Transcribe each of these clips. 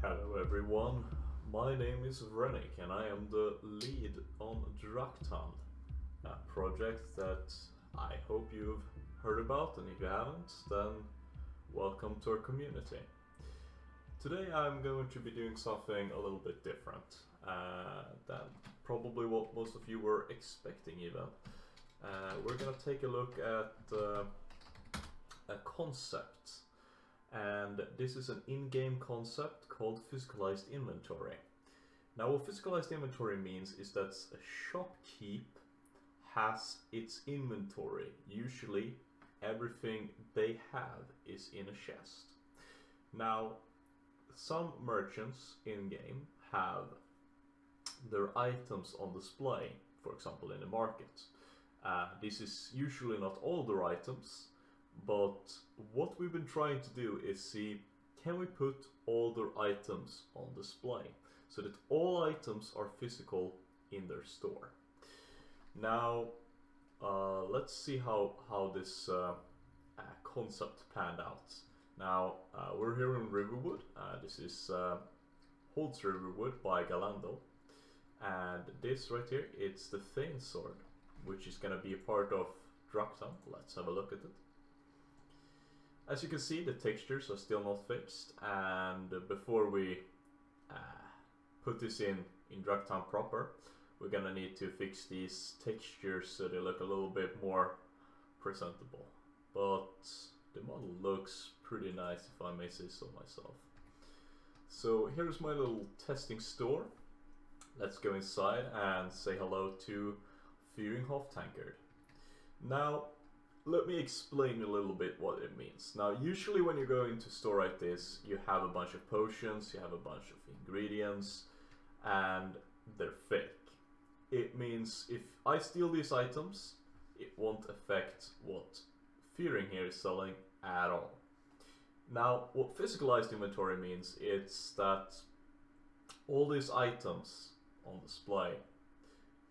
Hello everyone, my name is Rennick and I am the lead on Draketand, a project that I hope you've heard about, and if you haven't, then welcome to our community. Today I'm going to be doing something a little bit different than probably what most of you were expecting even. We're going to take a look at a concept. And this is an in-game concept called physicalized inventory. Now what physicalized inventory means is that a shopkeep has its inventory. Usually everything they have is in a chest. Now some merchants in-game have their items on display, for example in the market. This is usually not all their items, but what we've been trying to do is see, can we put all their items on display so that all items are physical in their store. Now let's see how this concept panned out. Now we're here in Riverwood. This is Holds Riverwood by Galando, and this right here, it's the Thane sword, which is going to be a part of Draketand. Let's have a look at it. As you can see, the textures are still not fixed, and before we put this in Draketand proper, we're gonna need to fix these textures so they look a little bit more presentable. But the model looks pretty nice, if I may say so myself. So here's my little testing store. Let's go inside and say hello to Führinghof Tankard. Now, let me explain a little bit what it means. Now, usually when you go into a store like this, you have a bunch of potions, you have a bunch of ingredients, and they're fake. It means if I steal these items, it won't affect what Führing here is selling at all. Now, what physicalized inventory means, it's that all these items on display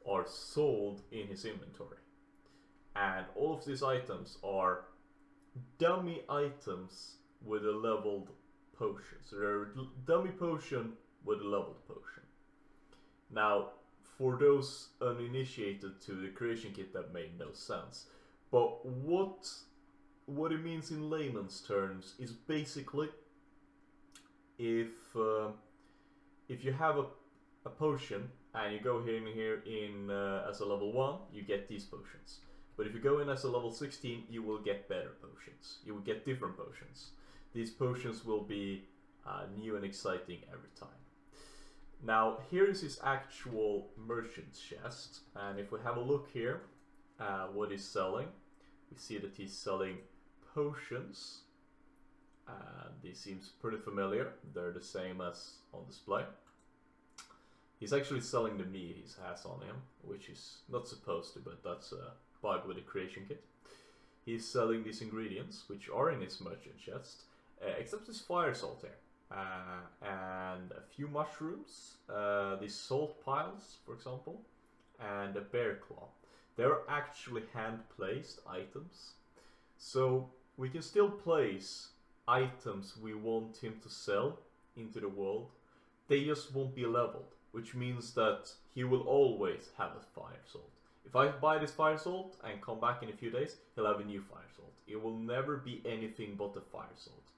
are sold in his inventory. And all of these items are dummy items with a leveled potion. So they're a dummy potion with a leveled potion. Now, for those uninitiated to the creation kit, that made no sense. But what it means in layman's terms is basically if you have a potion and you go here as a level 1, you get these potions. But if you go in as a level 16, you will get better potions. You will get different potions. These potions will be new and exciting every time. Now, here is his actual merchant's chest. And if we have a look here, what he's selling, we see that he's selling potions. These seems pretty familiar. They're the same as on display. He's actually selling the meat he has on him, which is not supposed to, but that's a bug with the creation kit. He's selling these ingredients, which are in his merchant chest, except this fire salt here, and a few mushrooms, these salt piles, for example, and a bear claw. They're actually hand-placed items, so we can still place items we want him to sell into the world. They just won't be leveled, which means that he will always have a fire salt. If I buy this fire salt and come back in a few days, he'll have a new fire salt. It will never be anything but a fire salt.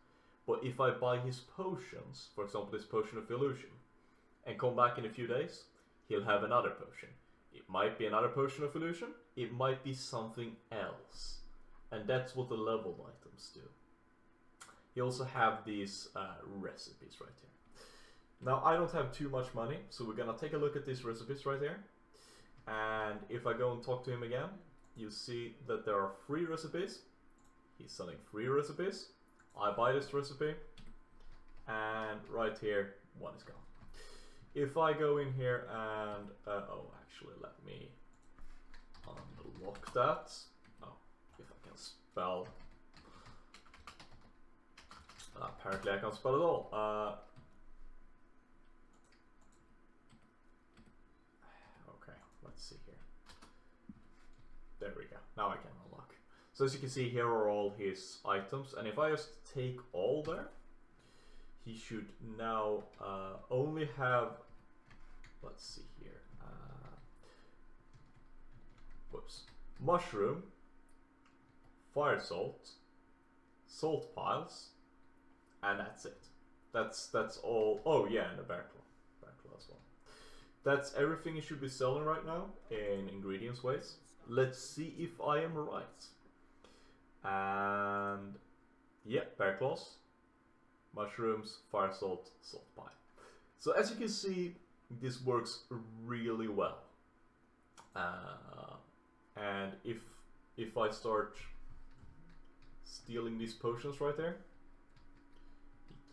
But if I buy his potions, for example this potion of illusion, and come back in a few days, he'll have another potion. It might be another potion of illusion, it might be something else. And that's what the leveled items do. He also have these recipes right here. Now I don't have too much money, so we're gonna take a look at these recipes right here. And if I go and talk to him again, you see that there are 3 recipes. He's selling 3 recipes. I buy this recipe, and right here, 1 is gone. If I go in here and, oh, actually, let me unlock that. Oh, if I can spell. Apparently I can't spell at all. Let's see here. There we go. Now I can unlock. So as you can see, here are all his items, and if I just take all there, he should now only have, let's see here, whoops, mushroom, fire salt, salt piles, and that's it. That's all. Oh yeah, and a bear claw as well. That's everything you should be selling right now in ingredients ways. Let's see if I am right. And yeah, bear claws, mushrooms, fire salt, salt pile. So as you can see, this works really well. And if I start stealing these potions right there,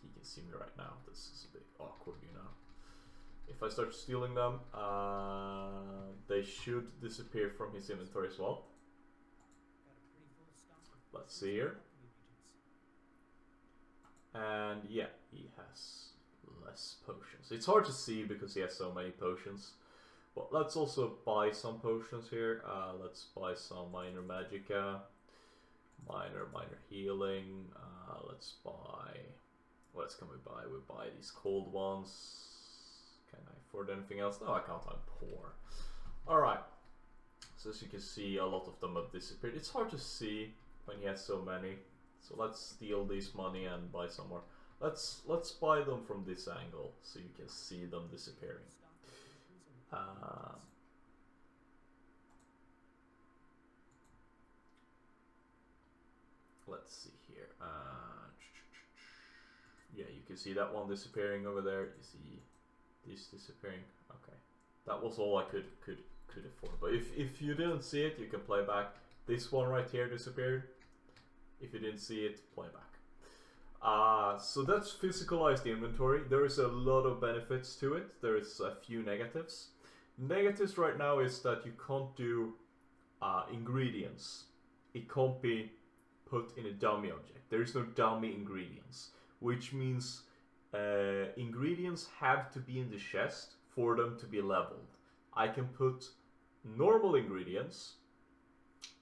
he can see me right now. This is a bit awkward, you know. If I start stealing them, they should disappear from his inventory as well. Let's see here. And yeah, he has less potions. It's hard to see because he has so many potions. But let's also buy some potions here. Let's buy some minor magicka, minor healing. Let's buy. What else can we buy? We buy these cold ones. Can I afford anything else? No, I can't. I'm poor. All right. So as you can see, a lot of them have disappeared. It's hard to see when he has so many. So let's steal this money and buy some more. Let's buy them from this angle so you can see them disappearing. Let's see here. Yeah, you can see that one disappearing over there. You see this disappearing. Okay, that was all I could afford. But if you didn't see it, you can play back. This one right here disappeared. If you didn't see it, play back. So that's physicalized inventory. There is a lot of benefits to it. There is a few negatives. Negatives right now is that you can't do ingredients. It can't be put in a dummy object. There is no dummy ingredients, which means ingredients have to be in the chest for them to be leveled. I can put normal ingredients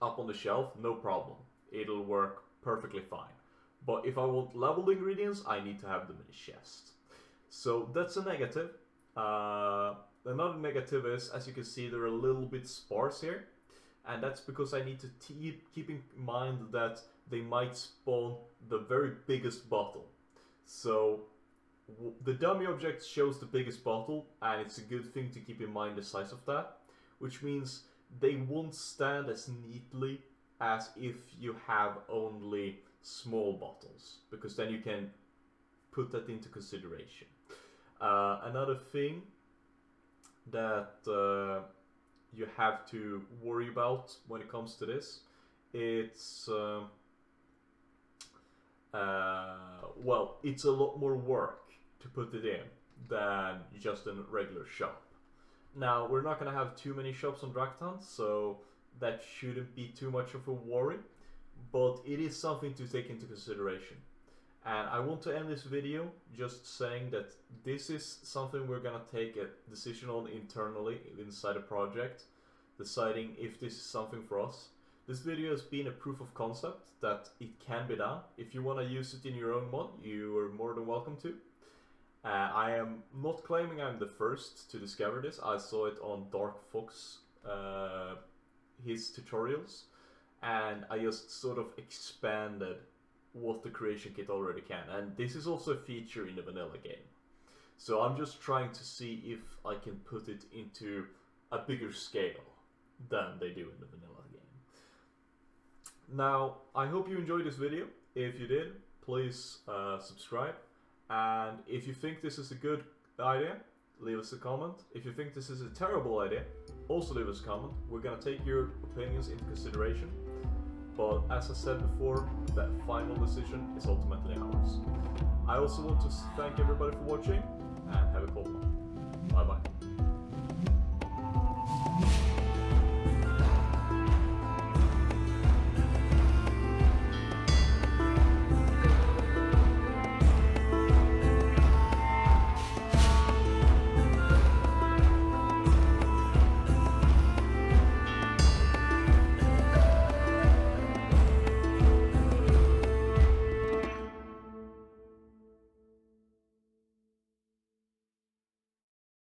up on the shelf, no problem. It'll work perfectly fine. But if I want leveled ingredients, I need to have them in the chest. So that's a negative. Another negative is, as you can see, they're a little bit sparse here. And that's because I need to keep in mind that they might spawn the very biggest bottle. So the dummy object shows the biggest bottle, and it's a good thing to keep in mind the size of that, which means they won't stand as neatly as if you have only small bottles, because then you can put that into consideration. Another thing that you have to worry about when it comes to this, it's well, it's a lot more work to put it in than just a regular shop. Now, we're not going to have too many shops on Draketand, so that shouldn't be too much of a worry, but it is something to take into consideration. And I want to end this video just saying that this is something we're going to take a decision on internally inside a project, deciding if this is something for us. This video has been a proof of concept that it can be done. If you want to use it in your own mod, you are more than welcome to. I am not claiming I'm the first to discover this. I saw it on Dark Fox, his tutorials, and I just sort of expanded what the creation kit already can. And this is also a feature in the vanilla game. So I'm just trying to see if I can put it into a bigger scale than they do in the vanilla game. Now, I hope you enjoyed this video. If you did, please subscribe. And if you think this is a good idea, leave us a comment. If you think this is a terrible idea, also leave us a comment. We're gonna take your opinions into consideration. But as I said before, that final decision is ultimately ours. I also want to thank everybody for watching, and have a cool one. Bye bye.